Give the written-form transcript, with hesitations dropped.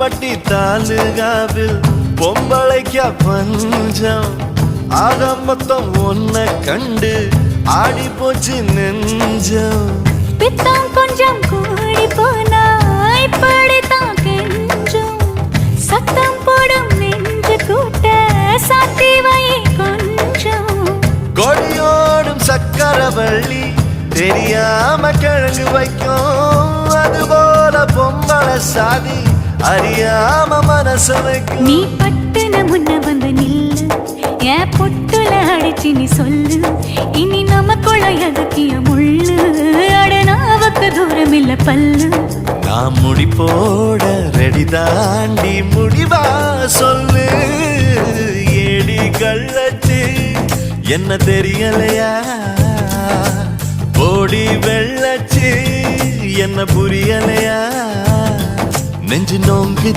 பட்டி தாலுகாவில் பொம்பளைக்கா பஞ்சம் ஆக மொத்தம் ஒன்ன கண்டு ஆடி போச்சு நெஞ்சம் பித்தம் கொஞ்சம் கூடி போனா இப்படித்தான் கெஞ்சும் சத்தம் போடும் நெஞ்சு கூட்ட சாத்தி வை கொஞ்சம் கொடியோடும் சக்கரவள்ளி தெரியாம கிழங்கு வைக்கும் அதுபோல பொம்பளை சாதி அறியாம மனச வைக்கும் நீ பட்டுன முன்ன வந்து நில்லு என் பொட்டுல அடிச்சு நீ சொல்லு இனி நமக்குள்ள எதுக்கிய முள்ளு அடனாவுக்கு தூரம் இல்ல பல்லு நான் முடி போட ரெடி தாண்டி முடிவா சொல்லு ஏடி கள்ளச்சு என்ன தெரியலையா போடி வெள்ளச்சு என்ன புரியலையா நெஞ்சு நோங்கு